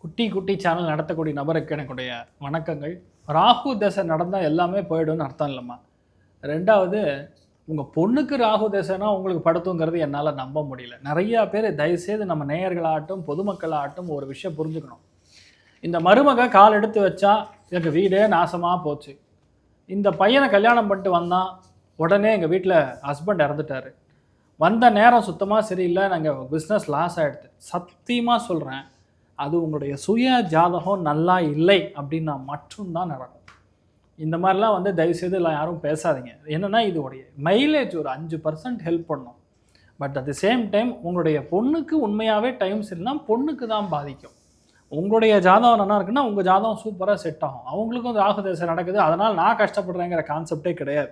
குட்டி குட்டி சேனல் நடத்தக்கூடிய நபருக்கு எனக்குடைய வணக்கங்கள். ராகு தசை நடந்தால் எல்லாமே போய்டும்னு அர்த்தம் இல்லைம்மா. ரெண்டாவது, உங்கள் பொண்ணுக்கு ராகு தசைனா உங்களுக்கு படுத்துங்கிறது என்னால் நம்ப முடியல. நிறையா பேர் தயவுசெய்து நம்ம நேயர்களாகட்டும் பொதுமக்களாகட்டும் ஒரு விஷயம் புரிஞ்சுக்கணும். இந்த மருமக கால் எடுத்து வச்சா எங்கள் வீடே நாசமாக போச்சு. இந்த பையனை கல்யாணம் பண்ணிட்டு வந்தான், உடனே எங்கள் வீட்டில் ஹஸ்பண்ட் இறந்துட்டார். வந்த நேரம் சுத்தமாக சரியில்லை, நாங்கள் பிஸ்னஸ் லாஸ் ஆகிடுது. சத்தியமாக சொல்கிறேன், அது உங்களுடைய சுய ஜாதகம் நல்லா இல்லை அப்படின்னா மட்டும்தான் நடக்கும். இந்த மாதிரிலாம் தயவுசெய்து எல்லாம் யாரும் பேசாதீங்க. என்னென்னா இதோடைய மைலேஜ் ஒரு 5% ஹெல்ப் பண்ணும். But at the same time உங்களுடைய பொண்ணுக்கு உண்மையாகவே டைம் சரியில்லைனா பொண்ணுக்கு தான் பாதிக்கும். உங்களுடைய ஜாதகம் நல்லா இருக்குன்னா உங்கள் ஜாதகம் சூப்பராக செட் ஆகும். அவங்களுக்கும் ராகு தசை நடக்குது, அதனால் நான் கஷ்டப்படுறேங்கிற கான்செப்டே கிடையாது.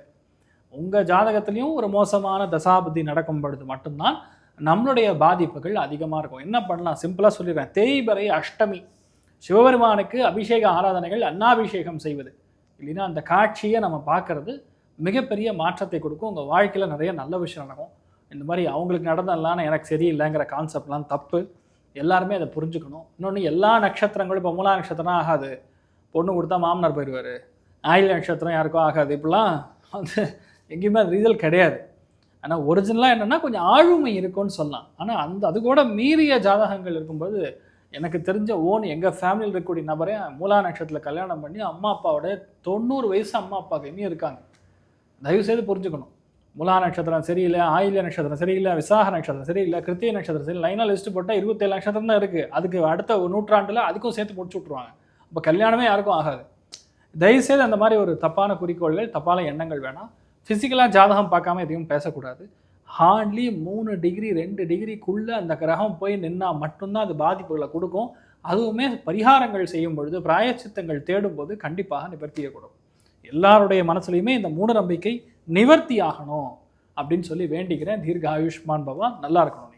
உங்கள் ஜாதகத்துலேயும் ஒரு மோசமான தசாபுத்தி நடக்கும் பொழுது மட்டும்தான் நம்மளுடைய பாதிப்புகள் அதிகமாக இருக்கும். என்ன பண்ணலாம், சிம்பிளாக சொல்லிடுறேன். தேய்பிறை அஷ்டமி சிவபெருமானுக்கு அபிஷேக ஆராதனைகள், அன்னாபிஷேகம் செய்வது இல்லைன்னா அந்த காட்சியை நம்ம பார்க்கறது மிகப்பெரிய மாற்றத்தை கொடுக்கும். உங்கள் வாழ்க்கையில் நிறைய நல்ல விஷயம் நடக்கும். இந்த மாதிரி அவங்களுக்கு நடந்தலாம் எனக்கு சரியில்லைங்கிற கான்செப்ட்லாம் தப்பு. எல்லாருமே அதை புரிஞ்சுக்கணும். இன்னொன்று, எல்லா நட்சத்திரங்களும் இப்போ மூலா நட்சத்திரம் ஆகாது, பொண்ணு கொடுத்தா மாமனார் போயிடுவார். ஆயில நட்சத்திரம் யாருக்கும் ஆகாது. இப்படிலாம் எங்கேயுமே ரிசல்ட் கிடையாது. ஆனால் ஒரிஜினலாக என்னென்னா கொஞ்சம் ஆளுமை இருக்குன்னு சொல்லலாம். ஆனால் அது கூட மீறிய ஜாதகங்கள் இருக்கும்போது, எனக்கு தெரிஞ்ச எங்கள் ஃபேமிலியில் இருக்கக்கூடிய நபரே மூலா நட்சத்திரத்தில் கல்யாணம் பண்ணி அம்மா அப்பாவோட 90 வயசு அம்மா அப்பாவுக்கு இன்னும் இருக்காங்க. தயவுசெய்து புரிஞ்சுக்கணும். மூலா நட்சத்திரம் சரியில்லை, ஆயில்ய நட்சத்திரம் சரியில்லை, விசாக நட்சத்திரம் சரியில்லை, கிருத்திய நட்சத்திரம் சரி, லைனாக லிஸ்ட்டு போட்டால் 27 நட்சத்திரம் தான் இருக்குது. அதுக்கு அடுத்த நூற்றாண்டில் அதுக்கும் சேர்த்து முடிச்சு விட்ருவாங்க. இப்போ கல்யாணமே யாருக்கும் ஆகாது. தயவுசெய்து அந்த மாதிரி ஒரு தப்பான குறிக்கோள்கள், தப்பான எண்ணங்கள் வேணாம். ஃபிசிக்கலாக ஜாதகம் பார்க்காம எதையும் பேசக்கூடாது. ஹார்ட்லி 3 டிகிரி 2 டிகிரிக்குள்ளே அந்த கிரகம் போய் நின்னால் மட்டும்தான் அது பாதிப்புகளை கொடுக்கும். அதுவுமே பரிகாரங்கள் செய்யும் பொழுது, பிராயச்சித்தங்கள் தேடும்போது கண்டிப்பாக நிவர்த்தியை கொடுக்கும். எல்லாருடைய மனசுலையுமே இந்த மூட நம்பிக்கை நிவர்த்தி ஆகணும் அப்படின்னு சொல்லி வேண்டிக்கிறேன். தீர்க்க ஆயுஷ்மான் பவா. நல்லா இருக்கணும்.